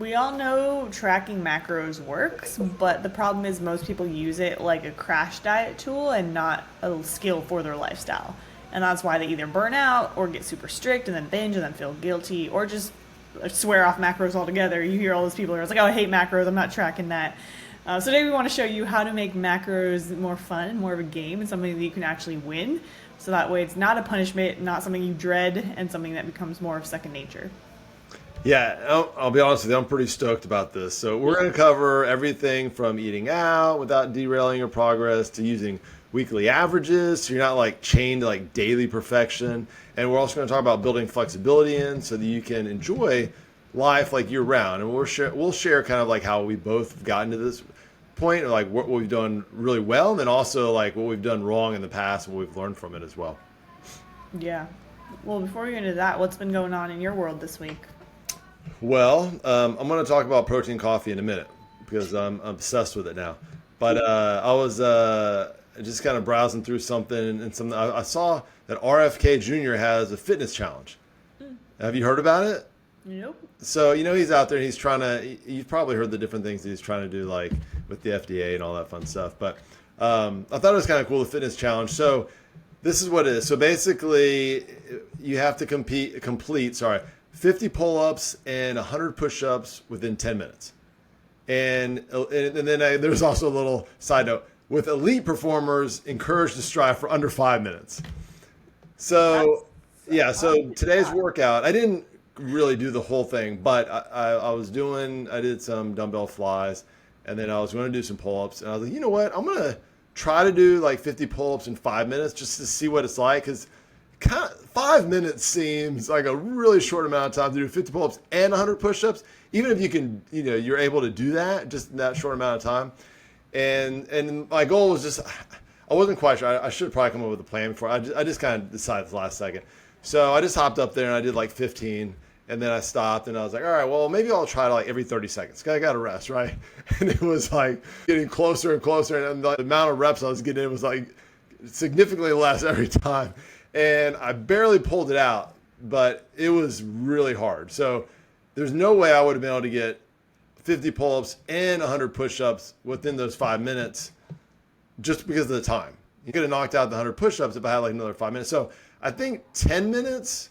We all know tracking macros works, but the problem is most people use it like a crash diet tool and not a skill for their lifestyle. And that's why they either burn out or get super strict and then binge and then feel guilty or just swear off macros altogether. You hear all those people who are like, oh, I hate macros, I'm not tracking that. So today we want to show you how to make macros more fun, more of a game, and something that you can actually win. So that way it's not a punishment, not something you dread, and something that becomes more of second nature. Yeah, I'll be honest with you, I'm pretty stoked about this. So we're going to cover everything from eating out without derailing your progress to using weekly averages so you're not like chained to like daily perfection. And we're also going to talk about building flexibility in so that you can enjoy life like year round. And we'll share kind of like how we both have gotten to this point, or like what we've done really well, and then also like what we've done wrong in the past and what we've learned from it as well. Yeah. Well, before we get into that, what's been going on in your world this week? Well, I'm going to talk about protein coffee in a minute because I'm obsessed with it now. But I was just kind of browsing through something, and I saw that RFK Jr. has a fitness challenge. Have you heard about it? Nope. So, he's out there and he's trying to, you've probably heard the different things he's trying to do, like with the FDA and all that fun stuff. But I thought it was kind of cool, the fitness challenge. So this is what it is. So basically, you have to complete 50 pull-ups and 100 push-ups within 10 minutes. And then there's also a little side note. With elite performers, encouraged to strive for under 5 minutes. So, yeah, so today's workout, I didn't really do the whole thing, but I did some dumbbell flies, and then I was going to do some pull-ups. And I was like, you know what? I'm going to try to do like 50 pull-ups in 5 minutes just to see what it's like, because 5 minutes seems like a really short amount of time to do 50 pull-ups and 100 push-ups, even if you can, you're able to do that just in that short amount of time. And my goal was just, I wasn't quite sure. I should have probably come up with a plan before. I just kind of decided at the last second. So I just hopped up there and I did like 15, and then I stopped and I was like, all right, well, maybe I'll try to like every 30 seconds. 'Cause I got to rest, right? And it was like getting closer and closer, and the amount of reps I was getting in was like significantly less every time. And I barely pulled it out, but it was really hard. So there's no way I would have been able to get 50 pull-ups and 100 push-ups within those 5 minutes just because of the time. You could have knocked out the 100 push-ups if I had like another 5 minutes. So I think 10 minutes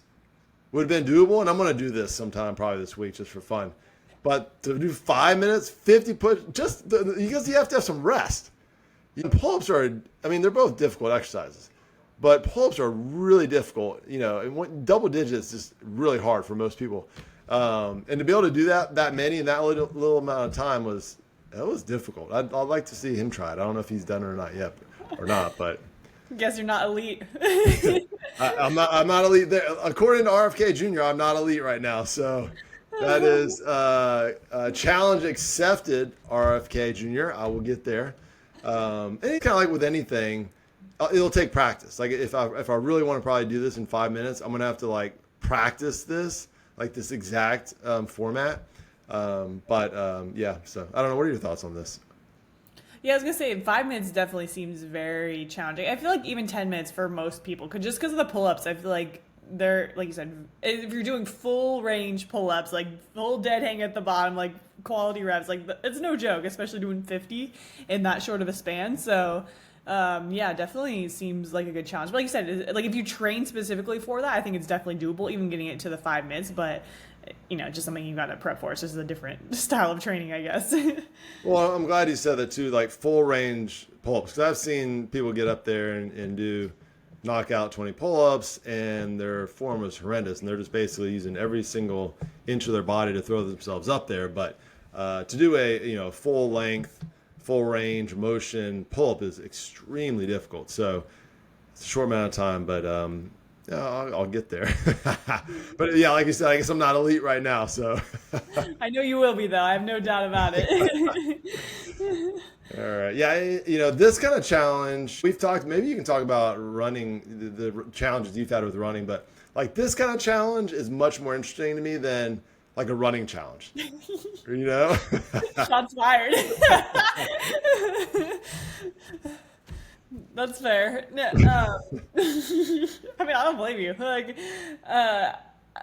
would have been doable, and I'm going to do this sometime probably this week just for fun. But to do 5 minutes, 50 because you have to have some rest. Pull-ups are, they're both difficult exercises. But pull-ups are really difficult, and double digits is really hard for most people. And to be able to do that many in that little amount of time was difficult. I'd like to see him try it. I don't know if he's done it or not yet, but Guess you're not elite. I'm not elite there. According to RFK Jr., I'm not elite right now. So that is a challenge accepted, RFK Jr. I will get there. And it's kind of like with anything. It'll take practice. Like if I really want to probably do this in 5 minutes, I'm gonna have to like practice this exact format. Yeah. So I don't know. What are your thoughts on this? Yeah, I was gonna say 5 minutes definitely seems very challenging. I feel like even 10 minutes for most people, just because of the pull-ups, I feel like they're, like you said, if you're doing full range pull-ups, like full dead hang at the bottom, like quality reps, like it's no joke, especially doing 50 in that short of a span. So. Yeah, definitely seems like a good challenge. But like you said, like if you train specifically for that, I think it's definitely doable, even getting it to the 5 minutes. But just something you got to prep for. It's just a different style of training, I guess. Well, I'm glad you said that too, like full range pull-ups. Because I've seen people get up there and do knockout 20 pull-ups, and their form is horrendous, and they're just basically using every single inch of their body to throw themselves up there. But to do a full length, full range motion pull-up is extremely difficult. So it's a short amount of time, but yeah, I'll get there. But yeah, like you said, I guess I'm not elite right now. So I know you will be, though. I have no doubt about it. all right, yeah, this kind of challenge we've talked. Maybe you can talk about running, the challenges you've had with running, but like this kind of challenge is much more interesting to me than like a running challenge, Shots fired. That's fair. I mean, I don't blame you.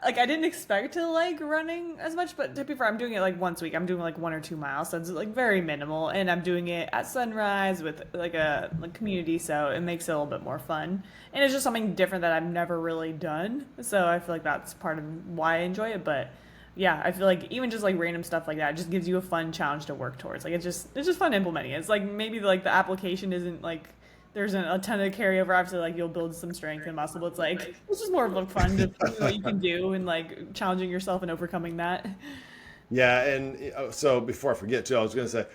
like I didn't expect to like running as much, but to be fair, I'm doing it like once a week. I'm doing like 1 or 2 miles, so it's like very minimal, and I'm doing it at sunrise with like a like community, so it makes it a little bit more fun. And it's just something different that I've never really done, so I feel like that's part of why I enjoy it. But yeah, I feel like even just like random stuff like that just gives you a fun challenge to work towards. Like it's just fun implementing it. It's like maybe like the application isn't like there's a ton of carryover. Obviously, like you'll build some strength and muscle, but it's like it's just more of like fun to see what you can do and like challenging yourself and overcoming that. Yeah, and so before I forget too, I was going to say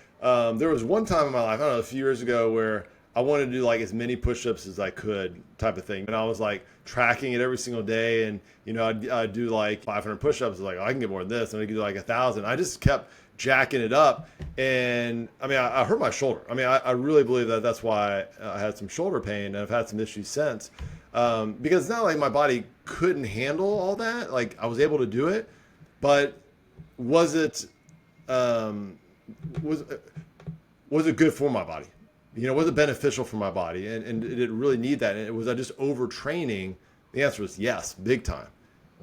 there was one time in my life, I don't know, a few years ago, where I wanted to do like as many push-ups as I could, type of thing, and I was like tracking it every single day, and I'd do like 500 push-ups, like, oh, I can get more than this, and I could do like 1,000. I just kept jacking it up, and I mean, I hurt my shoulder. I mean, I really believe that that's why I had some shoulder pain, and I've had some issues since, because it's not like my body couldn't handle all that. Like I was able to do it, but was it was it good for my body? Was it beneficial for my body? And did it really need that? And was I just overtraining? The answer was yes, big time.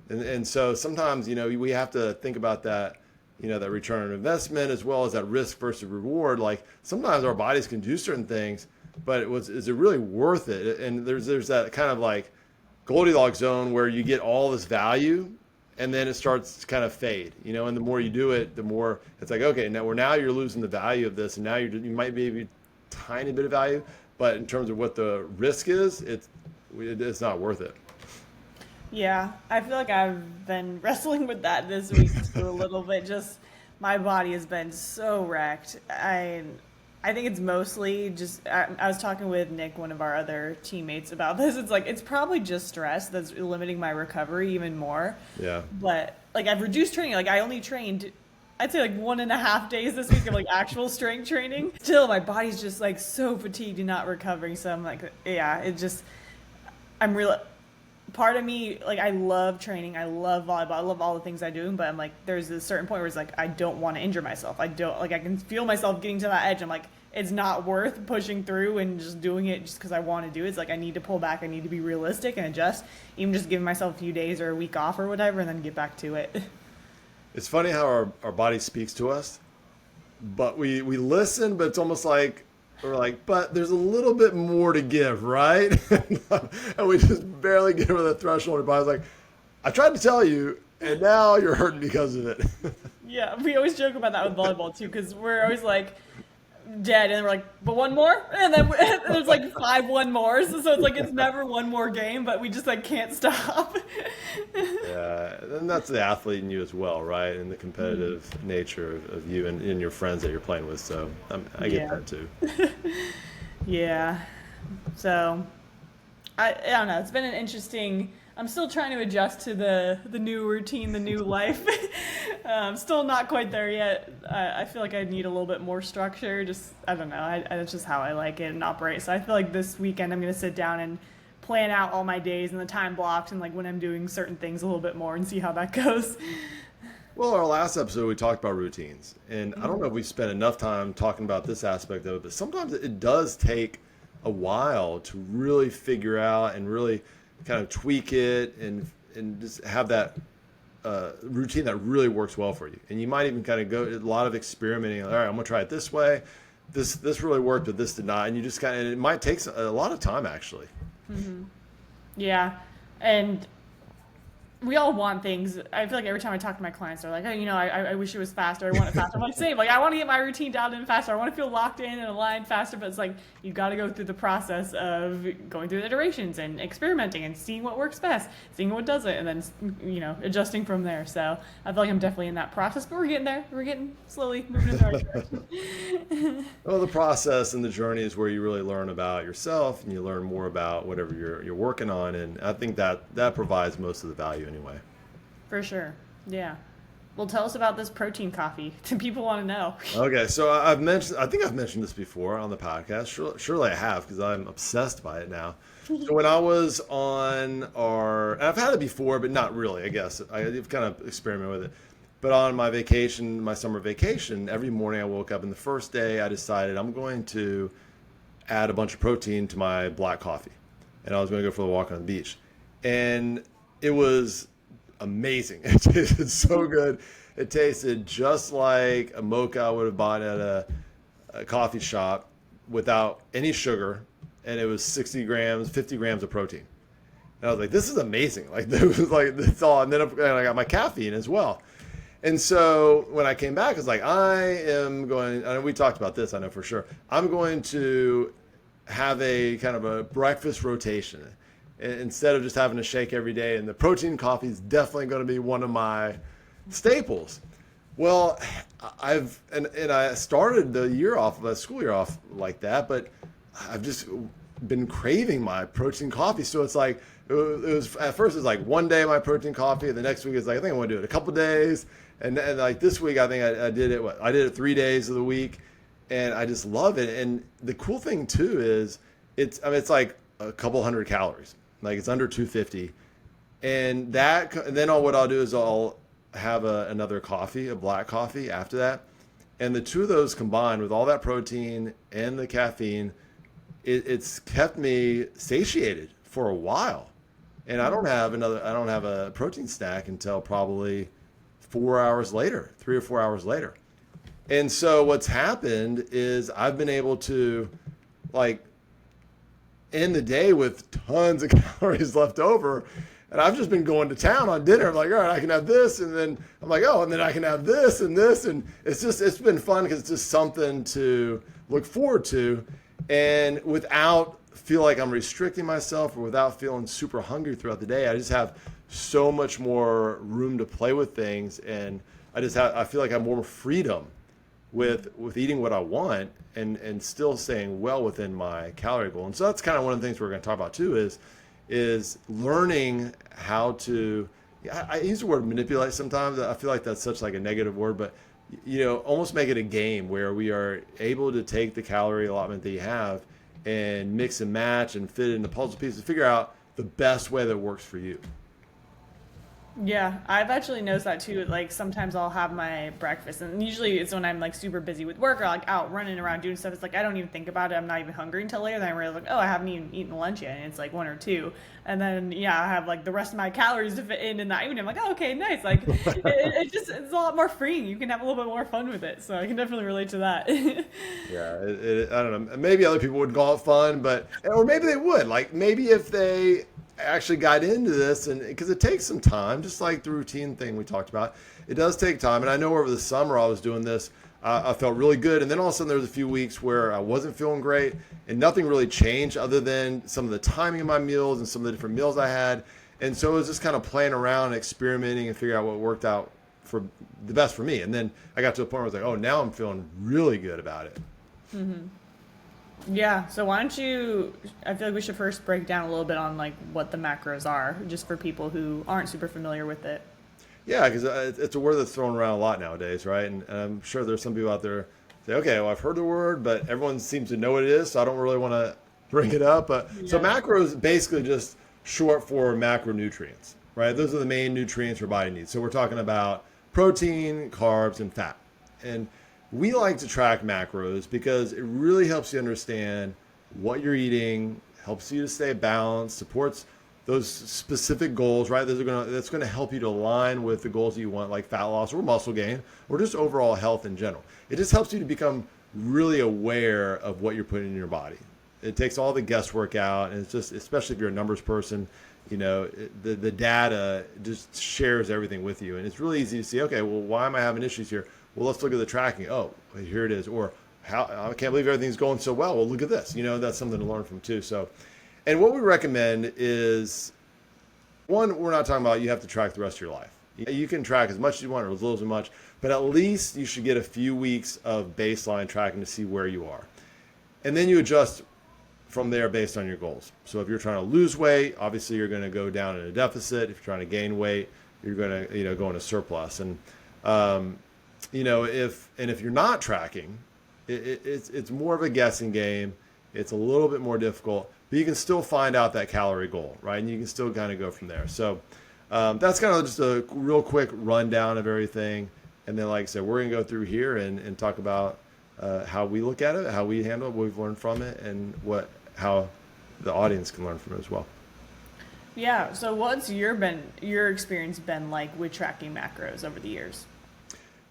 And so sometimes, we have to think about that, that return on investment as well as that risk versus reward. Like sometimes our bodies can do certain things, but is it really worth it? And there's that kind of like Goldilocks zone where you get all this value and then it starts to kind of fade, and the more you do it, the more it's like, okay, now you're losing the value of this, and now you might be a tiny bit of value, but in terms of what the risk is, it's not worth it. Yeah, I feel like I've been wrestling with that this week too a little bit. Just my body has been so wrecked. I think it's mostly just I was talking with Nick, one of our other teammates, about this. It's like it's probably just stress that's limiting my recovery even more. Yeah. But like I've reduced training. Like I only trained I'd say like 1.5 days this week of like actual strength training. Still my body's just like so fatigued and not recovering. So I'm like, yeah, I'm really part of me, like I love training, I love volleyball, I love all the things I do, but I'm like there's a certain point where it's like I don't want to injure myself. I don't like I can feel myself getting to that edge. I'm like it's not worth pushing through and just doing it just because I want to do it. It's like I need to pull back, I need to be realistic and adjust, even just giving myself a few days or a week off or whatever and then get back to it. It's funny how our body speaks to us, but we listen, but it's almost like we're like, but there's a little bit more to give, right? And we just barely get over the threshold. And our body's like, I tried to tell you, and now you're hurting because of it. Yeah, we always joke about that with volleyball too, because we're always like dead, and we're like, but one more, and then there's like 5 1 more, so it's like it's never one more game, but we just like can't stop. Yeah, and that's the athlete in you as well, right? And the competitive nature of you and your friends that you're playing with. So I get that too. Yeah. So I don't know. It's been an interesting. I'm still trying to adjust to the new routine, the new life. Still not quite there yet. I feel like I need a little bit more structure. Just I don't know. That's just how I like it and operate. So I feel like this weekend I'm gonna sit down and plan out all my days and the time blocks and like when I'm doing certain things a little bit more and see how that goes. Well, our last episode we talked about routines, and I don't know if we spent enough time talking about this aspect of it, but sometimes it does take a while to really figure out and really kind of tweak it and just have that routine that really works well for you. And you might even kind of go a lot of experimenting. All right, I'm gonna try it this way. This really worked, but this did not. And you just kind of, and it might take a lot of time actually. Mm-hmm. Yeah, and we all want things. I feel like every time I talk to my clients, they're like, oh, I wish it was faster. I want it faster. I'm like, same. Like, I want to get my routine down in faster. I want to feel locked in and aligned faster. But it's like, you got to go through the process of going through the iterations and experimenting and seeing what works best, seeing what doesn't, and then, adjusting from there. So I feel like I'm definitely in that process, but we're getting there. We're getting slowly moving in the right direction. Well, the process and the journey is where you really learn about yourself and you learn more about whatever you're working on. And I think that provides most of the value anyway. For sure. Yeah. Well, tell us about this protein coffee. People want to know. Okay, so I think I've mentioned this before on the podcast. Surely I have, because I'm obsessed by it now. So when I was on and I've had it before, but not really, I guess. I've kind of experimented with it. But on my vacation, my summer vacation, every morning I woke up, and the first day I decided I'm going to add a bunch of protein to my black coffee. And I was going to go for a walk on the beach. And it was amazing. It tasted so good. It tasted just like a mocha I would have bought at a coffee shop without any sugar, and it was 60 grams, 50 grams of protein. And I was like, this is amazing. Like, it was like, that's all. And then I got my caffeine as well. And so when I came back, it's like, I am going, and we talked about this, I know for sure. I'm going to have a kind of a breakfast rotation instead of just having a shake every day. And the protein coffee is definitely going to be one of my staples. Well, I started the year off, the school year off like that, but I've just been craving my protein coffee. So it's like, it was at first it was like one day my protein coffee, and the next week it's like, I think I want to do it a couple days. And like this week, I think I did it. I did it 3 days of the week, and I just love it. And the cool thing too is it's like a couple hundred calories, like it's under 250. And then what I'll do is I'll have another coffee, a black coffee after that. And the two of those combined with all that protein and the caffeine, it's kept me satiated for a while. And I don't have a protein snack until probably 4 hours later, 3 or 4 hours later. And so what's happened is I've been able to like end the day with tons of calories left over. And I've just been going to town on dinner. I'm like, all right, I can have this. And then I'm like, oh, and then I can have this and this. And it's been fun because it's just something to look forward to. And without feel like I'm restricting myself or without feeling super hungry throughout the day, I just have so much more room to play with things. And I feel like I have more freedom with eating what I want and still staying well within my calorie goal. And so that's kind of one of the things we're going to talk about too is learning how to, I use the word manipulate sometimes. I feel like that's such like a negative word, but almost make it a game where we are able to take the calorie allotment that you have and mix and match and fit it into puzzle pieces, figure out the best way that works for you. Yeah, I've actually noticed that too. Like sometimes I'll have my breakfast, and usually it's when I'm like super busy with work or like out running around doing stuff. It's like I don't even think about it. I'm not even hungry until later. Then I realize like, oh, I haven't even eaten lunch yet, and it's like 1 or 2. And then I have like the rest of my calories to fit in the evening. I'm like, oh, okay, nice. Like it's a lot more freeing. You can have a little bit more fun with it. So I can definitely relate to that. Yeah, I don't know. Maybe other people would call it fun, or maybe they would. Like maybe if they actually got into this, and because it takes some time, just like the routine thing we talked about, it does take time. And I know over the summer I was doing this, I felt really good, and then all of a sudden there was a few weeks where I wasn't feeling great, and nothing really changed other than some of the timing of my meals and some of the different meals I had. And so it was just kind of playing around and experimenting and figuring out what worked out for the best for me. And then I got to a point where I was like, oh, now I'm feeling really good about it. Mm-hmm. Yeah, so why don't you, I feel like we should first break down a little bit on like what the macros are, just for people who aren't super familiar with it. Yeah, because it's a word that's thrown around a lot nowadays, right? And I'm sure there's some people out there say, okay, well, I've heard the word, but everyone seems to know what it is, so I don't really want to bring it up. So macros basically just short for macronutrients, right? Those are the main nutrients your body needs. So we're talking about protein, carbs, and fat. And we like to track macros because it really helps you understand what you're eating, helps you to stay balanced, supports those specific goals, right? That's going to help you to align with the goals that you want, like fat loss or muscle gain, or just overall health in general. It just helps you to become really aware of what you're putting in your body. It takes all the guesswork out, and it's just, especially if you're a numbers person, the data just shares everything with you, and it's really easy to see, okay, well, why am I having issues here? Well, let's look at the tracking. Oh, here it is. Or how I can't believe everything's going so well. Well, look at this. That's something to learn from too. So, and what we recommend is, one, we're not talking about you have to track the rest of your life. You can track as much as you want or as little as much, but at least you should get a few weeks of baseline tracking to see where you are. And then you adjust from there based on your goals. So if you're trying to lose weight, obviously you're going to go down in a deficit. If you're trying to gain weight, you're going to go into surplus. And if you're not tracking, it's more of a guessing game. It's a little bit more difficult, but you can still find out that calorie goal, right? And you can still kind of go from there. So that's kind of just a real quick rundown of everything. And then, like I said, we're going to go through here and talk about how we look at it, how we handle it, what we've learned from it, and how the audience can learn from it as well. Yeah. So what's your experience been like with tracking macros over the years?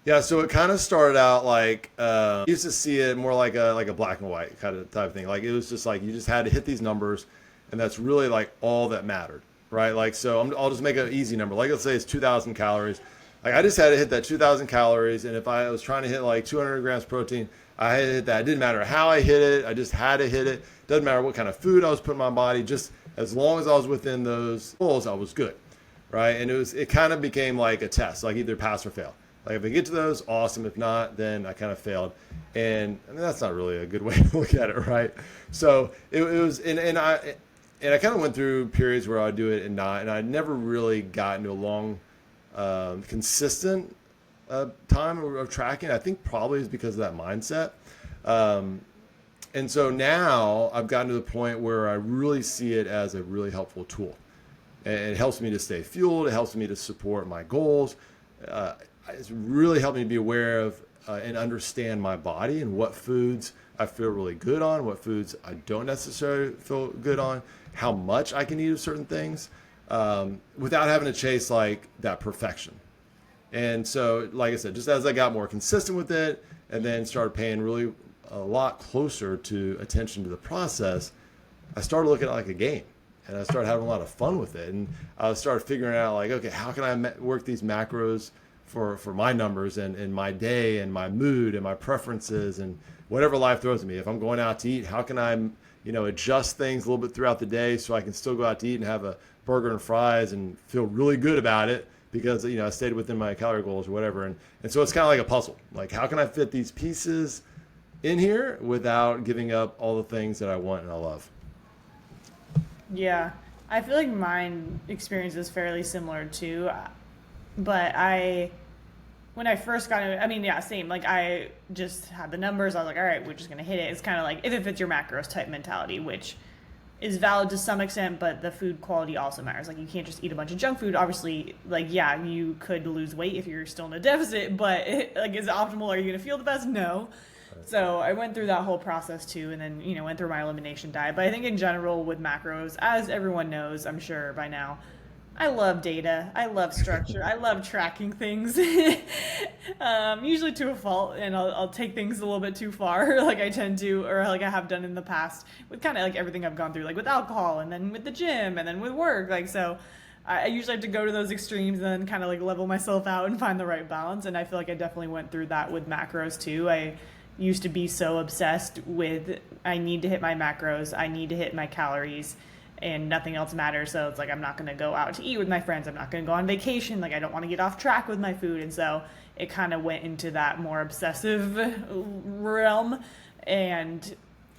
Yeah, so it kind of started out like I used to see it more like a black and white kind of type thing. Like it was just like you just had to hit these numbers, and that's really like all that mattered, right? Like so, I'll just make an easy number. Like let's say it's 2,000 calories. Like I just had to hit that 2,000 calories, and if I was trying to hit like 200 grams protein, I had to hit that. It didn't matter how I hit it. I just had to hit it. Doesn't matter what kind of food I was putting in my body. Just as long as I was within those goals, I was good, right? And it kind of became like a test, like either pass or fail. Like if I get to those, awesome. If not, then I kind of failed. And I mean, that's not really a good way to look at it, right? So it was, and I kind of went through periods where I'd do it and not, and I never really got into a long, consistent time of tracking. I think probably is because of that mindset. And so now I've gotten to the point where I really see it as a really helpful tool. And it helps me to stay fueled. It helps me to support my goals. It's really helped me be aware of and understand my body and what foods I feel really good on, what foods I don't necessarily feel good on, how much I can eat of certain things without having to chase like that perfection. And so, like I said, just as I got more consistent with it and then started paying really a lot closer to attention to the process, I started looking at it like a game. And I started having a lot of fun with it. And I started figuring out like, okay, how can I work these macros for my numbers and my day and my mood and my preferences and whatever life throws at me. If I'm going out to eat, how can I, adjust things a little bit throughout the day so I can still go out to eat and have a burger and fries and feel really good about it because, I stayed within my calorie goals or whatever. And so it's kind of like a puzzle. Like, how can I fit these pieces in here without giving up all the things that I want and I love? Yeah. I feel like mine experience is fairly similar too. But when I first got it, I mean, yeah, same. Like, I just had the numbers. I was like, all right, we're just going to hit it. It's kind of like if it fits your macros type mentality, which is valid to some extent, but the food quality also matters. Like, you can't just eat a bunch of junk food. Obviously, like, yeah, you could lose weight if you're still in a deficit, but is it optimal? Are you going to feel the best? No. So I went through that whole process too, and then, went through my elimination diet. But I think in general with macros, as everyone knows, I'm sure by now, I love data. I love structure. I love tracking things, usually to a fault, and I'll take things a little bit too far, like I tend to, or like I have done in the past with kind of like everything I've gone through, like with alcohol, and then with the gym, and then with work. Like, so I usually have to go to those extremes and then kind of like level myself out and find the right balance. And I feel like I definitely went through that with macros too. I used to be so obsessed with I need to hit my macros, I need to hit my calories, and nothing else matters. So it's like I'm not going to go out to eat with my friends, I'm not going to go on vacation, like I don't want to get off track with my food. And so it kind of went into that more obsessive realm, and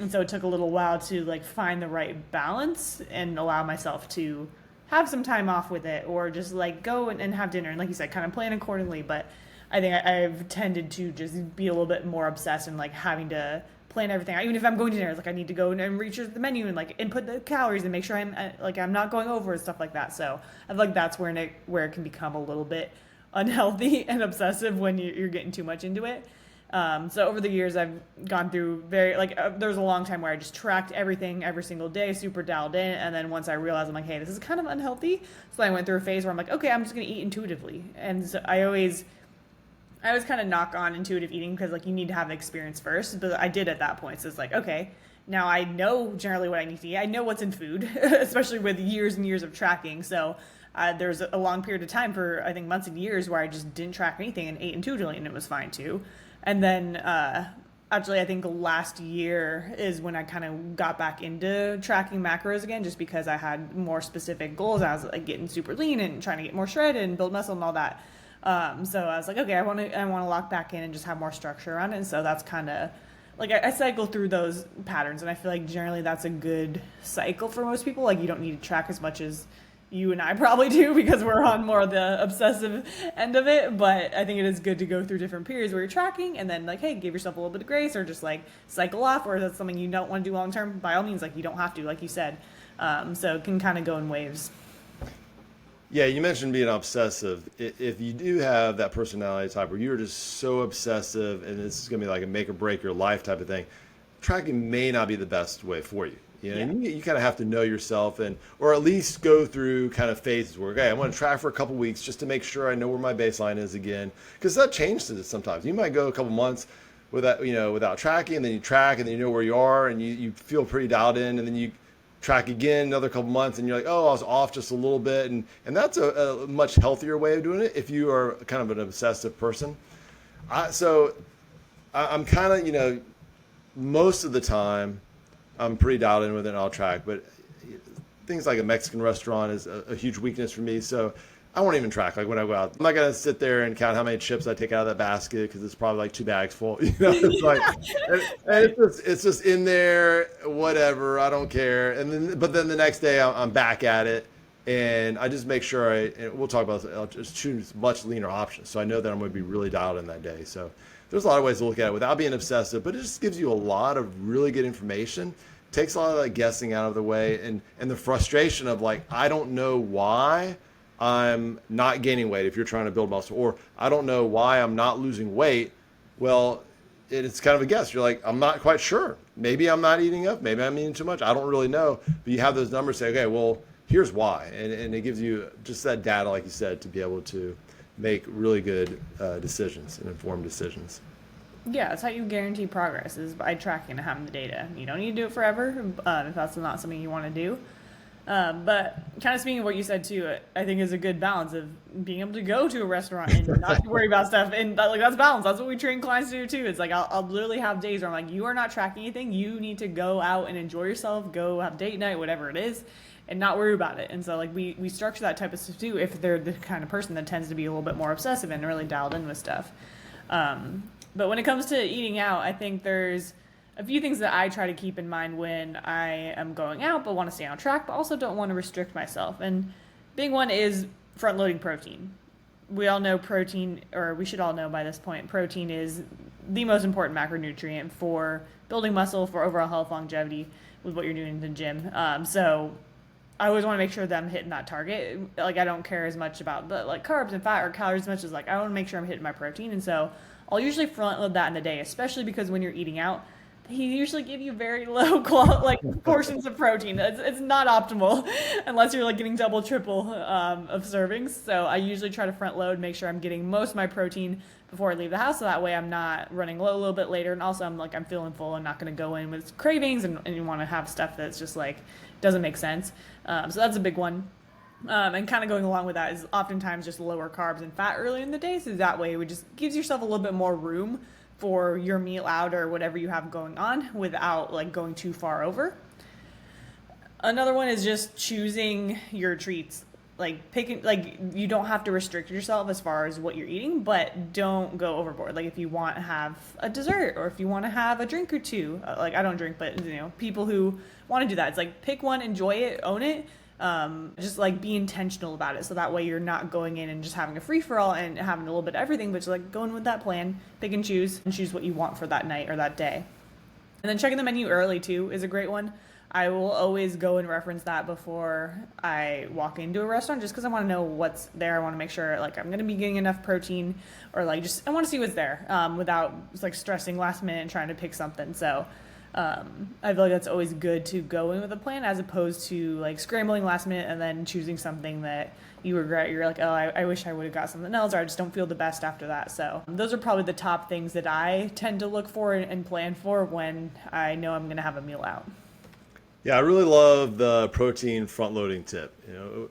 so it took a little while to like find the right balance and allow myself to have some time off with it, or just like go and have dinner and, like you said, kind of plan accordingly. But I think I've tended to just be a little bit more obsessed and like having to plan everything out. Even if I'm going to dinner, it's like I need to go and research the menu and like input the calories and make sure I'm not going over and stuff like that. So I feel like that's where it can become a little bit unhealthy and obsessive when you're getting too much into it. So over the years, I've gone through there was a long time where I just tracked everything every single day, super dialed in. And then once I realized, I'm like, hey, this is kind of unhealthy. So I went through a phase where I'm like, okay, I'm just going to eat intuitively. And so I always kind of knock on intuitive eating because like you need to have the experience first. But I did at that point. So it's like, okay, now I know generally what I need to eat. I know what's in food, especially with years and years of tracking. So there's a long period of time for, I think, months and years where I just didn't track anything and ate intuitively, and it was fine too. And then actually, I think last year is when I kind of got back into tracking macros again, just because I had more specific goals. I was like getting super lean and trying to get more shredded and build muscle and all that. So I was like, okay, I want to lock back in and just have more structure on it. And so that's kind of like I cycle through those patterns, and I feel like generally that's a good cycle for most people. Like, you don't need to track as much as you and I probably do because we're on more of the obsessive end of it. But I think it is good to go through different periods where you're tracking and then like, hey, give yourself a little bit of grace, or just like cycle off, or that's something you don't want to do long term. By all means, like, you don't have to, like you said. So it can kind of go in waves. Yeah, you mentioned being obsessive. If you do have that personality type where you're just so obsessive and this is going to be like a make or break your life type of thing, tracking may not be the best way for you. You know, Yeah. and you kind of have to know yourself or at least go through kind of phases where, okay, I'm going to track for a couple weeks just to make sure I know where my baseline is again. Because that changes sometimes. You might go a couple months without tracking, and then you track, and then you know where you are, and you feel pretty dialed in, and then you track again another couple months, and you're like, oh, I was off just a little bit, and that's a much healthier way of doing it if you are kind of an obsessive person. I'm kind of, most of the time I'm pretty dialed in with it and I'll track, but things like a Mexican restaurant is a huge weakness for me. So I won't even track. Like when I go out, I'm not going to sit there and count how many chips I take out of that basket because it's probably like 2 bags full. It's like, and it's just in there, whatever. I don't care. But then the next day I'm back at it, and I just make sure and we'll talk about this, I'll just choose much leaner options. So I know that I'm going to be really dialed in that day. So there's a lot of ways to look at it without being obsessive, but it just gives you a lot of really good information. Takes a lot of that guessing out of the way, and the frustration of like, I don't know why I'm not gaining weight if you're trying to build muscle, or I don't know why I'm not losing weight. Well, it's kind of a guess. You're like, I'm not quite sure. Maybe I'm not eating enough. Maybe I'm eating too much. I don't really know. But you have those numbers say, okay, well, here's why. And it gives you just that data, like you said, to be able to make really good decisions and informed decisions. Yeah, that's how you guarantee progress, is by tracking and having the data. You don't need to do it forever if that's not something you want to do. But kind of speaking of what you said too, I think is a good balance of being able to go to a restaurant and not worry about stuff. And like that's balance. That's what we train clients to do too. It's like I'll literally have days where I'm like, you are not tracking anything. You need to go out and enjoy yourself. Go have date night, whatever it is, and not worry about it. And so like we structure that type of stuff too if they're the kind of person that tends to be a little bit more obsessive and really dialed in with stuff. But when it comes to eating out, I think there's a few things that I try to keep in mind when I am going out, but want to stay on track, but also don't want to restrict myself. And big one is front loading protein. We all know protein, or we should all know by this point, protein is the most important macronutrient for building muscle, for overall health, longevity with what you're doing in the gym. So I always want to make sure that I'm hitting that target. Like I don't care as much about the like carbs and fat or calories as much as like I want to make sure I'm hitting my protein. And so I'll usually front load that in the day, especially because when you're eating out, he usually give you very low portions of protein. It's not optimal unless you're like getting double, triple of servings. So I usually try to front load, make sure I'm getting most of my protein before I leave the house. So that way I'm not running low a little bit later. And also I'm feeling full and not going to go in with cravings and you want to have stuff that's just like doesn't make sense. So that's a big one. And kind of going along with that is oftentimes just lower carbs and fat early in the day. So that way it just gives yourself a little bit more room for your meal out or whatever you have going on without like going too far over. Another one is just choosing your treats. Like picking, like you don't have to restrict yourself as far as what you're eating, but don't go overboard. Like if you want to have a dessert or if you want to have a drink or two, like I don't drink, but people who want to do that, it's like pick one, enjoy it, own it. Just like be intentional about it. So that way you're not going in and just having a free for all and having a little bit of everything, but just like going with that plan, pick and choose what you want for that night or that day. And then checking the menu early too is a great one. I will always go and reference that before I walk into a restaurant just because I want to know what's there. I want to make sure like I'm going to be getting enough protein or like just I want to see what's there without like stressing last minute and trying to pick something. So I feel like that's always good to go in with a plan as opposed to like scrambling last minute and then choosing something that you regret. You're like, oh, I wish I would have got something else, or I just don't feel the best after that. So those are probably the top things that I tend to look for and plan for when I know I'm going to have a meal out. Yeah, I really love the protein front loading tip.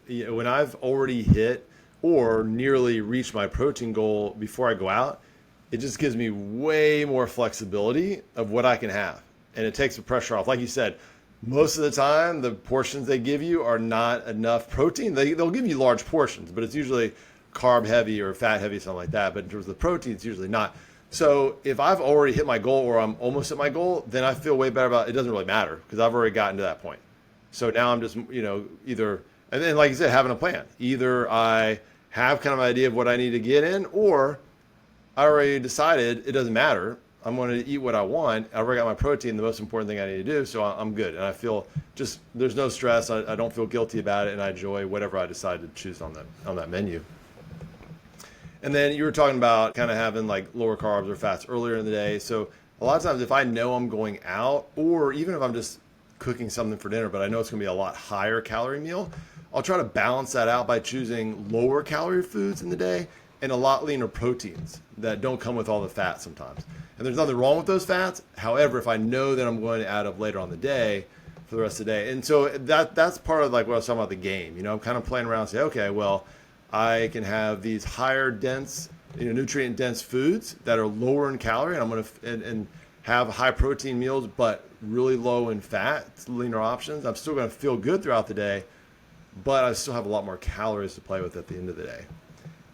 When I've already hit or nearly reached my protein goal before I go out, it just gives me way more flexibility of what I can have. And it takes the pressure off. Like you said, most of the time, the portions they give you are not enough protein. They'll give you large portions, but it's usually carb heavy or fat heavy, something like that. But in terms of the protein, it's usually not. So if I've already hit my goal or I'm almost at my goal, then I feel way better about it. It doesn't really matter because I've already gotten to that point. So now I'm just, either, and then like you said, having a plan. Either I have kind of an idea of what I need to get in, or I already decided it doesn't matter. I'm going to eat what I want. I already got my protein, the most important thing I need to do, so I'm good. And I feel just, there's no stress. I don't feel guilty about it, and I enjoy whatever I decide to choose on that menu. And then you were talking about kind of having like lower carbs or fats earlier in the day. So a lot of times if I know I'm going out, or even if I'm just cooking something for dinner, but I know it's going to be a lot higher calorie meal, I'll try to balance that out by choosing lower calorie foods in the day and a lot leaner proteins that don't come with all the fat sometimes. And there's nothing wrong with those fats. However, if I know that I'm going to add up later on the day for the rest of the day. And so that's part of like what I was talking about the game. You know, I'm kind of playing around and say, okay, well, I can have these higher dense, nutrient dense foods that are lower in calorie, and I'm going to and have high protein meals, but really low in fat, leaner options. I'm still going to feel good throughout the day, but I still have a lot more calories to play with at the end of the day.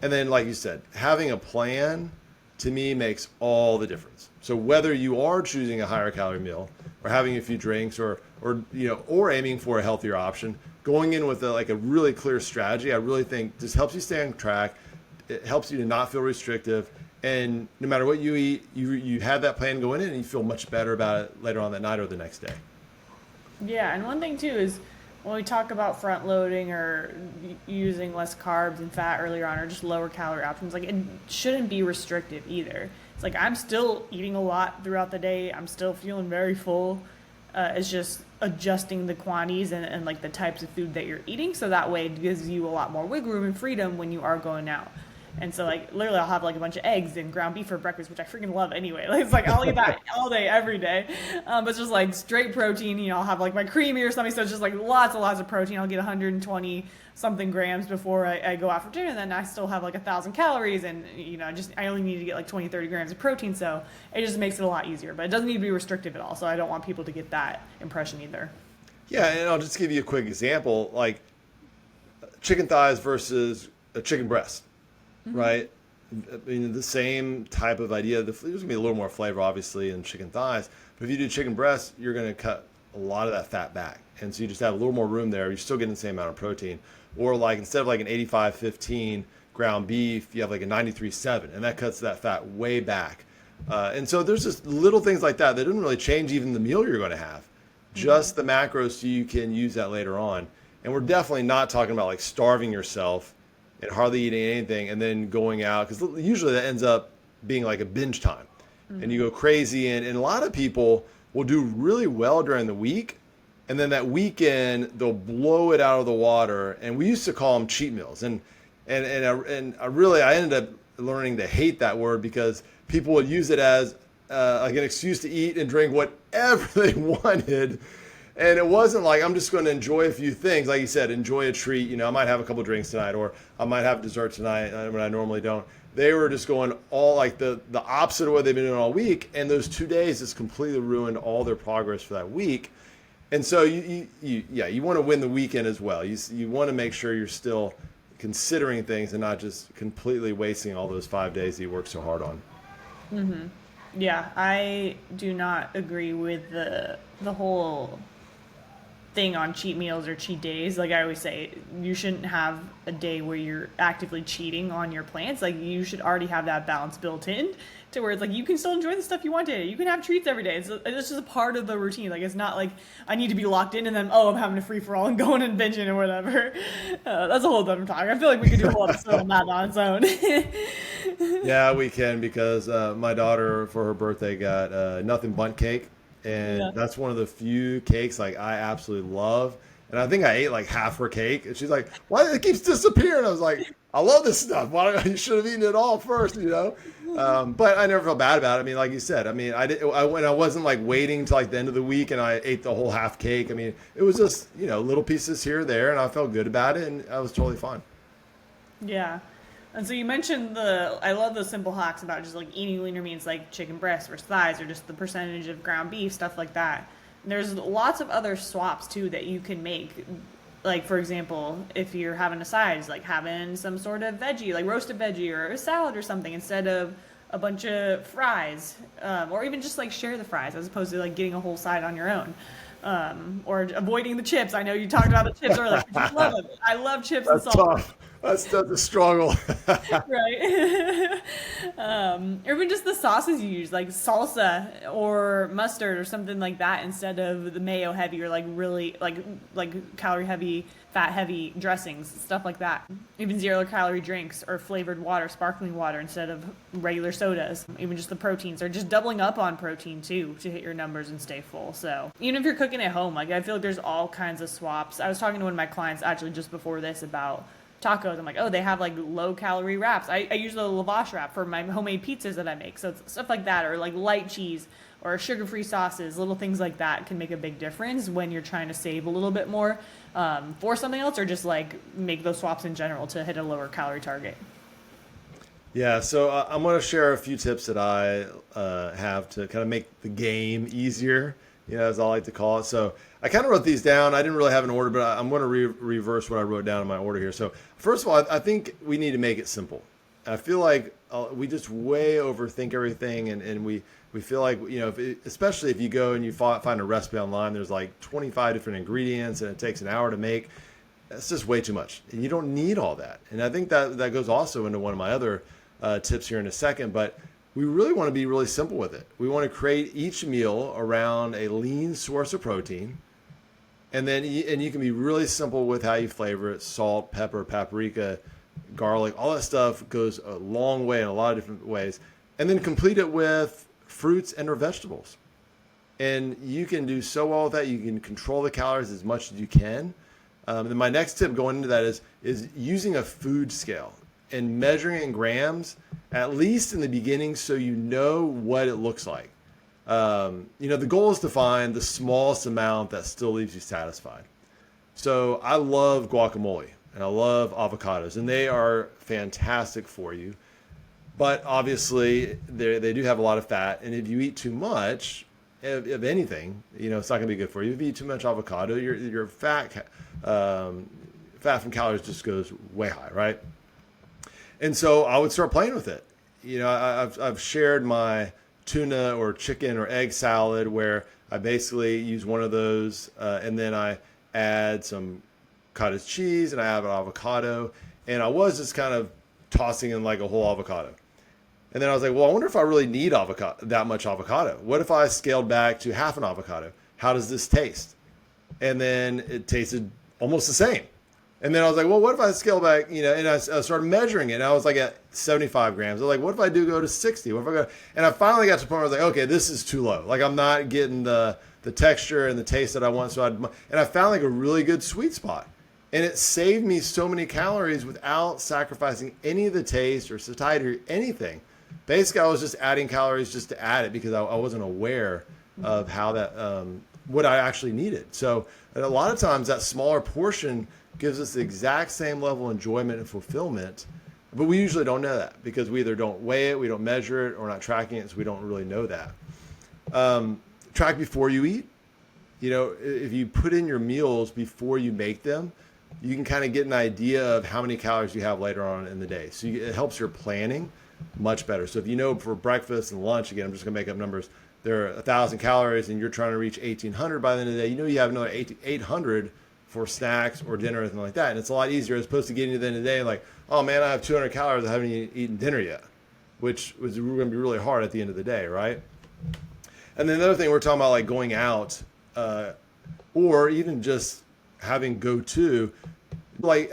And then, like you said, having a plan to me makes all the difference. So whether you are choosing a higher calorie meal or having a few drinks or aiming for a healthier option, going in with a really clear strategy, I really think just helps you stay on track. It helps you to not feel restrictive. And no matter what you eat, you have that plan going in and you feel much better about it later on that night or the next day. Yeah, and one thing too is when we talk about front loading or using less carbs and fat earlier on or just lower calorie options, like it shouldn't be restrictive either. It's like I'm still eating a lot throughout the day. I'm still feeling very full. It's just adjusting the quantities and like the types of food that you're eating. So that way it gives you a lot more wiggle room and freedom when you are going out. And so like literally I'll have like a bunch of eggs and ground beef for breakfast, which I freaking love anyway. Like, it's like I'll eat that all day, every day. But it's just like straight protein, I'll have like my creamy or something. So it's just like lots and lots of protein. I'll get 120 something grams before I go out for dinner. And then I still have like 1,000 calories and, I only need to get like 20, 30 grams of protein. So it just makes it a lot easier, but it doesn't need to be restrictive at all. So I don't want people to get that impression either. Yeah. And I'll just give you a quick example, like chicken thighs versus a chicken breast. Mm-hmm. Right? The same type of idea. There's going to be a little more flavor, obviously, in chicken thighs. But if you do chicken breast, you're going to cut a lot of that fat back. And so you just have a little more room there. You're still getting the same amount of protein. Or like instead of like an 85-15 ground beef, you have like a 93-7. And that cuts that fat way back. And so there's just little things like that doesn't really change even the meal you're going to have. Just the macros so you can use that later on. And we're definitely not talking about like starving yourself and hardly eating anything and then going out, because usually that ends up being like a binge time. Mm-hmm. And you go crazy, and a lot of people will do really well during the week, and then that weekend they'll blow it out of the water. And we used to call them cheat meals, and I ended up learning to hate that word because people would use it as like an excuse to eat and drink whatever they wanted. And it wasn't like I'm just going to enjoy a few things. Like you said, enjoy a treat. I might have a couple drinks tonight, or I might have dessert tonight when I normally don't. They were just going all like the opposite of what they've been doing all week. And those 2 days just completely ruined all their progress for that week. And so you want to win the weekend as well. You want to make sure you're still considering things and not just completely wasting all those 5 days that you work so hard on. Mm-hmm. Yeah, I do not agree with the whole thing on cheat meals or cheat days. Like I always say, you shouldn't have a day where you're actively cheating on your plans. Like you should already have that balance built in to where it's like you can still enjoy the stuff you want today. You can have treats every day. It's just a part of the routine. Like it's not like I need to be locked in and then I'm having a free for all and going and binging or whatever. That's a whole different talk. I feel like we could do a whole episode on that on its own. Yeah, we can, because my daughter for her birthday got nothing bundt cake. And that's one of the few cakes like I absolutely love. And I think I ate like half her cake. And she's like, why it keeps disappearing? I was like, I love this stuff. You should have eaten it all first, But I never felt bad about it. I mean, like you said, when I wasn't like waiting till like the end of the week and I ate the whole half cake. I mean, it was just, little pieces here or there, and I felt good about it, and I was totally fine. Yeah. And so you mentioned I love those simple hacks about just like eating leaner meats like chicken breast versus thighs or just the percentage of ground beef, stuff like that. And there's lots of other swaps too that you can make. Like for example, if you're having a side, like having some sort of veggie, like roasted veggie or a salad or something instead of a bunch of fries, or even just like share the fries as opposed to like getting a whole side on your own. Or avoiding the chips. I know you talked about the chips earlier. I love chips and salt. Tough. That's a struggle. Right. Or even just the sauces you use, like salsa or mustard or something like that, instead of the mayo heavy or like really like calorie heavy, fat heavy dressings, stuff like that. Even 0 calorie drinks or flavored water, sparkling water instead of regular sodas. Even just the proteins, or just doubling up on protein too to hit your numbers and stay full. So even if you're cooking at home, like I feel like there's all kinds of swaps. I was talking to one of my clients actually just before this about tacos. I'm like, oh, they have like low calorie wraps. I use the lavash wrap for my homemade pizzas that I make. So it's stuff like that, or like light cheese or sugar free sauces, little things like that can make a big difference when you're trying to save a little bit more for something else, or just like make those swaps in general to hit a lower calorie target. Yeah, so I'm going to share a few tips that I have to kind of make the game easier, as I like to call it. So I kind of wrote these down. I didn't really have an order, but I'm going to reverse what I wrote down in my order here. So first of all, I think we need to make it simple. I feel like we just way overthink everything, and we feel like, especially if you go and you find a recipe online, there's like 25 different ingredients and it takes an hour to make. That's just way too much, and you don't need all that. And I think that goes also into one of my other tips here in a second, but we really want to be really simple with it. We want to create each meal around a lean source of protein, and you can be really simple with how you flavor it: salt, pepper, paprika, garlic. All that stuff goes a long way in a lot of different ways, and then complete it with fruits and or vegetables. And you can do so well with that. You can control the calories as much as you can. And then my next tip going into that is using a food scale and measuring in grams, at least in the beginning, so you know what it looks like. The goal is to find the smallest amount that still leaves you satisfied. So I love guacamole and I love avocados, and they are fantastic for you. But obviously, they do have a lot of fat, and if you eat too much of anything, it's not going to be good for you. If you eat too much avocado, your fat from calories just goes way high, right? And so I would start playing with it. I've shared my tuna or chicken or egg salad where I basically use one of those, and then I add some cottage cheese and I have an avocado, and I was just kind of tossing in like a whole avocado. And then I was like, well, I wonder if I really need that much avocado. What if I scaled back to half an avocado? How does this taste? And then it tasted almost the same. And then I was like, well, what if I scale back, and I started measuring it, and I was like at 75 grams. I was like, what if I do go to 60? What if I go? And I finally got to the point where I was like, okay, this is too low. Like, I'm not getting the texture and the taste that I want. And I found like a really good sweet spot. And it saved me so many calories without sacrificing any of the taste or satiety or anything. Basically, I was just adding calories just to add it because I wasn't aware of how that, what I actually needed. So a lot of times that smaller portion gives us the exact same level of enjoyment and fulfillment, but we usually don't know that because we either don't weigh it, we don't measure it, or not tracking it, so we don't really know that. Track before you eat. If you put in your meals before you make them, you can kind of get an idea of how many calories you have later on in the day. So it helps your planning much better. So if for breakfast and lunch, again, I'm just going to make up numbers, there are 1,000 calories and you're trying to reach 1,800 by the end of the day, you have another 800 for snacks or dinner or anything like that. And it's a lot easier as opposed to getting to the end of the day like, oh man, I have 200 calories, I haven't eaten dinner yet, which was going to be really hard at the end of the day, right? And then the other thing we're talking about, like going out or even just having go-to plans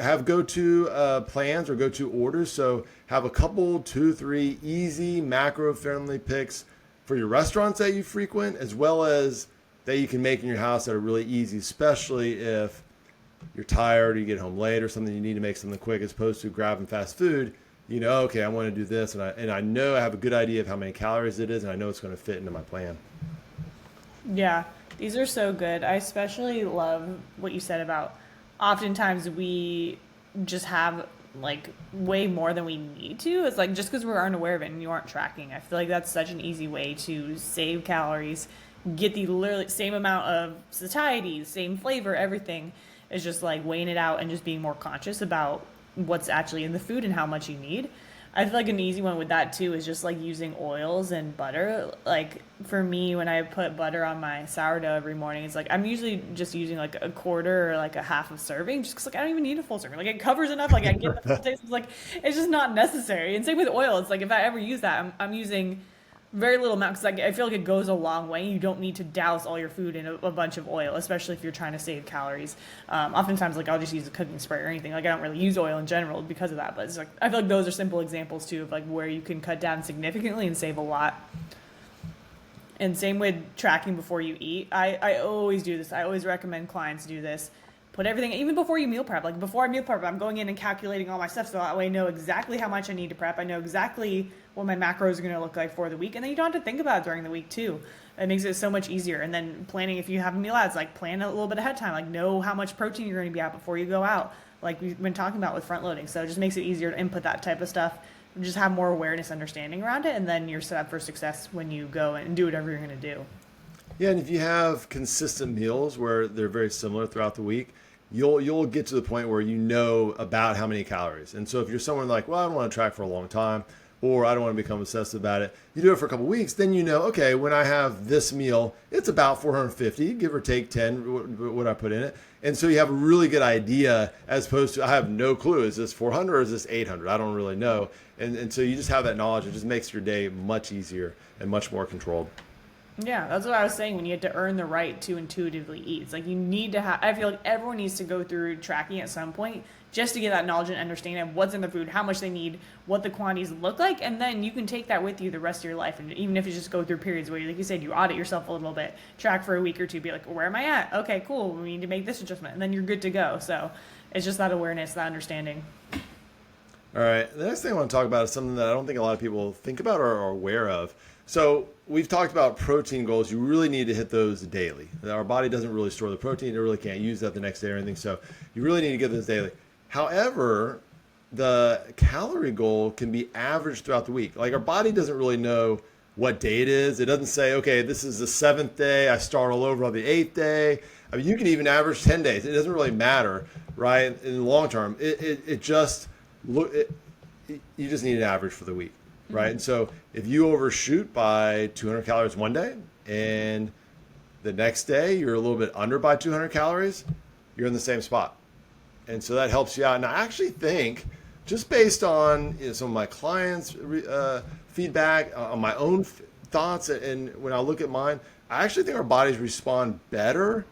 or go-to orders. So have a couple, 2, 3 easy macro-friendly picks for your restaurants that you frequent, as well as that you can make in your house that are really easy, especially if you're tired or you get home late or something, you need to make something quick as opposed to grabbing fast food. Okay, I want to do this, and I know I have a good idea of how many calories it is, and I know it's going to fit into my plan. Yeah, these are so good. I especially love what you said about oftentimes we just have like way more than we need to. It's like just because we aren't aware of it and you aren't tracking. I feel like that's such an easy way to save calories, get the literally same amount of satiety, same flavor, everything. Is just like weighing it out and just being more conscious about what's actually in the food and how much you need. I feel like an easy one with that too is just like using oils and butter. Like for me, when I put butter on my sourdough every morning, it's like I'm usually just using like a quarter or like a half of serving, just because like I don't even need a full serving. Like it covers enough. Like I get the full taste. It's like it's just not necessary. And same with oil. It's like if I ever use that, I'm using very little amount because like, I feel like it goes a long way. You don't need to douse all your food in a bunch of oil, especially if you're trying to save calories. Oftentimes, like I'll just use a cooking spray or anything. Like I don't really use oil in general because of that. But it's like I feel like those are simple examples too of like where you can cut down significantly and save a lot. And same with tracking before you eat. I always do this. I always recommend clients do this. Put everything, even before you meal prep. Like before I meal prep, I'm going in and calculating all my stuff so that way I know exactly how much I need to prep. I know exactly what my macros are going to look like for the week. And then you don't have to think about it during the week too. It makes it so much easier. And then planning, if you have a meal out, it's like plan a little bit ahead of time. Like know how much protein you're going to be at before you go out. Like we've been talking about with front loading. So it just makes it easier to input that type of stuff. Just have more awareness, understanding around it. And then you're set up for success when you go and do whatever you're going to do. Yeah, and if you have consistent meals where they're very similar throughout the week, you'll get to the point where you know about how many calories. And so if you're someone like, well, I don't want to track for a long time, or I don't want to become obsessive about it, you do it for a couple of weeks, then you know, okay, when I have this meal, it's about 450, give or take 10, what I put in it. And so you have a really good idea as opposed to, I have no clue, is this 400 or is this 800? I don't really know. And so you just have that knowledge. It just makes your day much easier and much more controlled. Yeah, that's what I was saying when you had to earn the right to intuitively eat. It's like you need to have, I feel like everyone needs to go through tracking at some point just to get that knowledge and understanding of what's in the food, how much they need, what the quantities look like, and then you can take that with you the rest of your life. And even if you just go through periods where, like you said, you audit yourself a little bit, track for a week or two, be like, where am I at? Okay, cool, we need to make this adjustment, and then you're good to go. So it's just that awareness, that understanding. All right, the next thing I want to talk about is something that I don't think a lot of people think about or are aware of. So we've talked about protein goals. You really need to hit those daily. Our body doesn't really store the protein. It really can't use that the next day or anything. So you really need to get those daily. However, the calorie goal can be averaged throughout the week. Like our body doesn't really know what day it is. It doesn't say, okay, this is the 7th day. I start all over on the 8th day. I mean, you can even average 10 days. It doesn't really matter, right? In the long term, it just you just need an average for the week. Right. And so if you overshoot by 200 calories one day and the next day you're a little bit under by 200 calories, you're in the same spot. And so that helps you out. And I actually think just based on some of my clients' feedback, on my own thoughts, and when I look at mine, I actually think our bodies respond better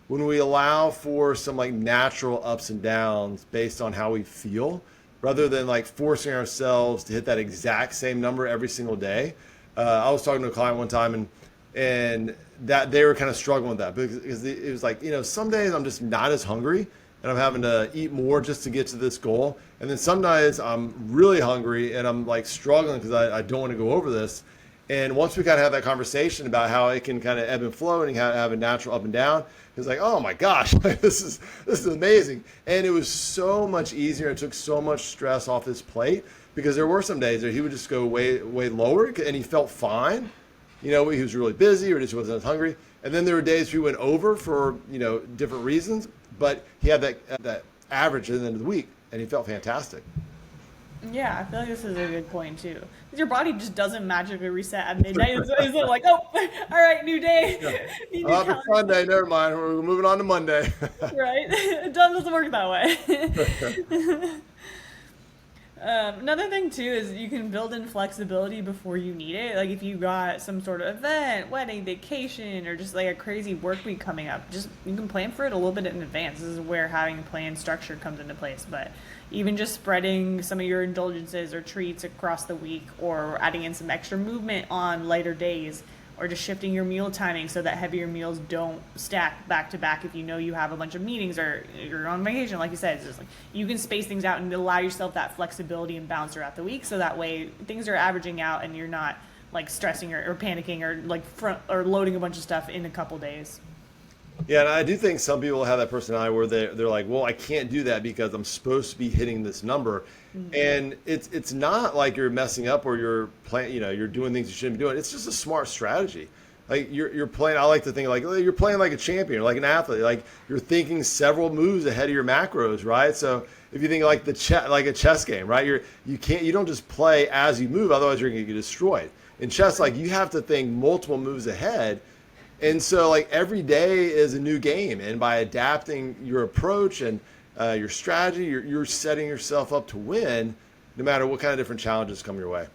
when we allow for some like natural ups and downs based on how we feel, rather than like forcing ourselves to hit that exact same number every single day. I was talking to a client one time and that they were kind of struggling with that because it was like, some days I'm just not as hungry and I'm having to eat more just to get to this goal. And then some days I'm really hungry and I'm like struggling because I don't want to go over this. And once we kind of have that conversation about how it can kind of ebb and flow and have a natural up and down, it's like, oh my gosh, this is amazing. And it was so much easier. It took so much stress off his plate because there were some days that he would just go way lower and he felt fine. He was really busy or just wasn't as hungry. And then there were days he went over for, different reasons, but he had that average at the end of the week and he felt fantastic. Yeah, I feel like this is a good point too. Because your body just doesn't magically reset at midnight. It's like, oh, all right, new day. Yeah. It's Sunday, never mind. We're moving on to Monday. Right? It doesn't work that way. Another thing too is you can build in flexibility before you need it. Like if you got some sort of event, wedding, vacation, or just like a crazy work week coming up, just you can plan for it a little bit in advance. This is where having a plan structure comes into place. But even just spreading some of your indulgences or treats across the week, or adding in some extra movement on lighter days, or just shifting your meal timing so that heavier meals don't stack back to back if you know you have a bunch of meetings or you're on vacation. Like you said, it's just like you can space things out and allow yourself that flexibility and balance throughout the week, so that way things are averaging out and you're not like stressing or panicking or like or loading a bunch of stuff in a couple days. Yeah, and I do think some people have that personality where they're like, well, I can't do that because I'm supposed to be hitting this number. Mm-hmm. And it's not like you're messing up or you're you're doing things you shouldn't be doing. It's just a smart strategy. like you're playing. I like to think like you're playing like a champion, like an athlete. Like you're thinking several moves ahead of your macros, right? So if you think like like a chess game, right? You don't just play as you move, otherwise you're gonna get destroyed. In chess, like you have to think multiple moves ahead. And so like every day is a new game, and by adapting your approach and your strategy, you're setting yourself up to win, no matter what kind of different challenges come your way.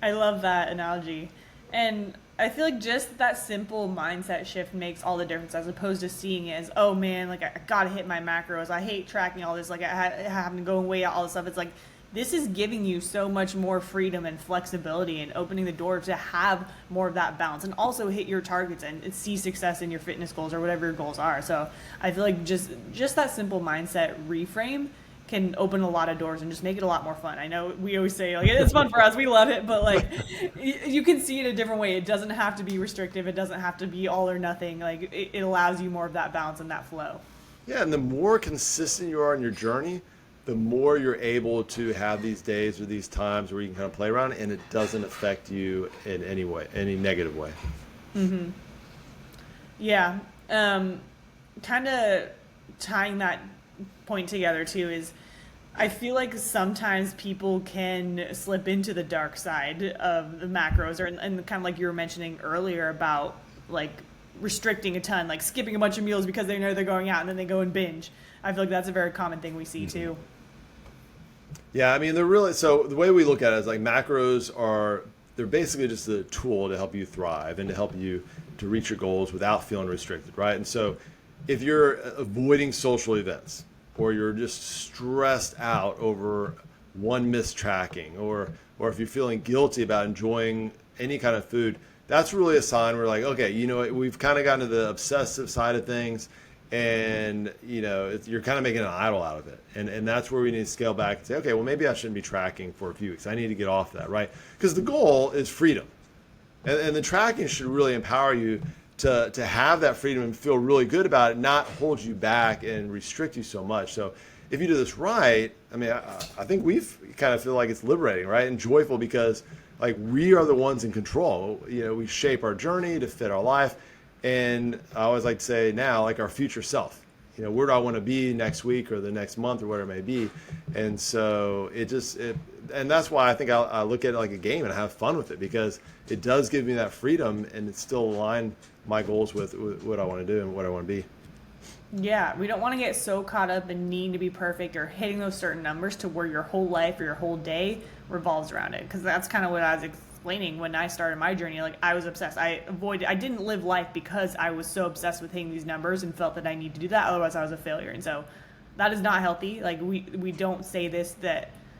I love that analogy. And I feel like just that simple mindset shift makes all the difference, as opposed to seeing it as, oh man, like I gotta hit my macros. I hate tracking all this. Like I having to go and weigh out all this stuff. It's like, this is giving you so much more freedom and flexibility and opening the door to have more of that balance and also hit your targets and see success in your fitness goals or whatever your goals are. So I feel like just that simple mindset reframe can open a lot of doors and just make it a lot more fun. I know we always say like it's fun for us, we love it, but like you can see it a different way. It doesn't have to be restrictive. It doesn't have to be all or nothing. Like it allows you more of that balance and that flow. Yeah, and the more consistent you are in your journey, the more you're able to have these days or these times where you can kind of play around and it doesn't affect you in any way, any negative way. Mm-hmm. Yeah. Kind of tying that point together too is I feel like sometimes people can slip into the dark side of the macros and kind of like you were mentioning earlier about like restricting a ton, like skipping a bunch of meals because they know they're going out and then they go and binge. I feel like that's a very common thing we see too. Yeah, I mean, so the way we look at it is like they're basically just a tool to help you thrive and to help you to reach your goals without feeling restricted, right? And so if you're avoiding social events or you're just stressed out over one missed tracking or if you're feeling guilty about enjoying any kind of food, that's really a sign where like, okay, we've kind of gotten to the obsessive side of things. And you're kind of making an idol out of it, and that's where we need to scale back and say, okay, well maybe I shouldn't be tracking for a few weeks. I need to get off that, right? Because the goal is freedom, and the tracking should really empower you to have that freedom and feel really good about it, not hold you back and restrict you so much. So if you do this right, I mean, I think we kind of feel like it's liberating, right, and joyful because like we are the ones in control. We shape our journey to fit our life. And I always like to say now, like our future self, where do I want to be next week or the next month or whatever it may be. And so and that's why I think I look at it like a game and I have fun with it because it does give me that freedom and it still align my goals with what I want to do and what I want to be. Yeah, we don't want to get so caught up in needing to be perfect or hitting those certain numbers to where your whole life or your whole day revolves around it. Because that's kind of what I was explaining when I started my journey. Like I was obsessed. I didn't live life because I was so obsessed with hitting these numbers and felt that I need to do that. Otherwise I was a failure. And so that is not healthy. Like we don't say this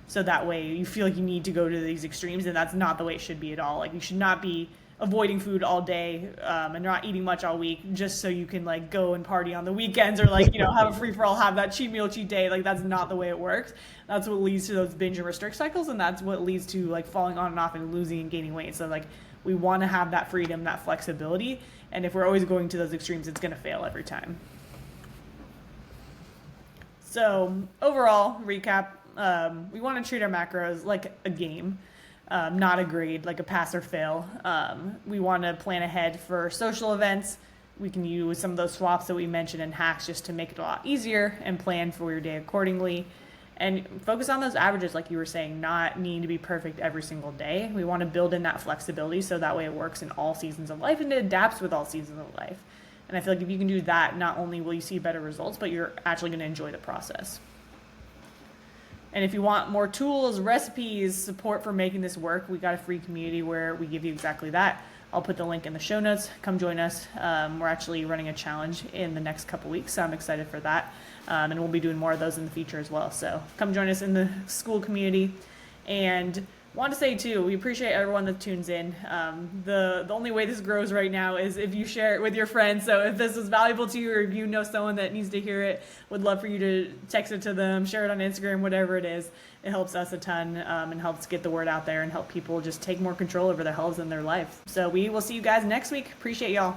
so that way you feel like you need to go to these extremes, and that's not the way it should be at all. Like you should not be avoiding food all day and not eating much all week just so you can like go and party on the weekends or like have a free-for-all, have that cheat meal, cheat day. Like that's not the way it works. That's what leads to those binge and restrict cycles, and that's what leads to like falling on and off and losing and gaining weight. So like we want to have that freedom, that flexibility, and if we're always going to those extremes, it's going to fail every time. So overall recap, we want to treat our macros like a game, not a grade, like a pass or fail. We want to plan ahead for social events. We can use some of those swaps that we mentioned and hacks just to make it a lot easier and plan for your day accordingly. And focus on those averages, like you were saying, not needing to be perfect every single day. We want to build in that flexibility so that way it works in all seasons of life and it adapts with all seasons of life. And I feel like if you can do that, not only will you see better results, but you're actually going to enjoy the process. And if you want more tools, recipes, support for making this work, we got a free community where we give you exactly that. I'll put the link in the show notes. Come join us. We're actually running a challenge in the next couple weeks, so I'm excited for that. And we'll be doing more of those in the future as well. So come join us in the school community. And want to say too, we appreciate everyone that tunes in. The only way this grows right now is if you share it with your friends. So if this is valuable to you or if you know someone that needs to hear it, would love for you to text it to them, share it on Instagram, whatever it is. It helps us a ton and helps get the word out there and help people just take more control over their health and their life. So we will see you guys next week. Appreciate y'all.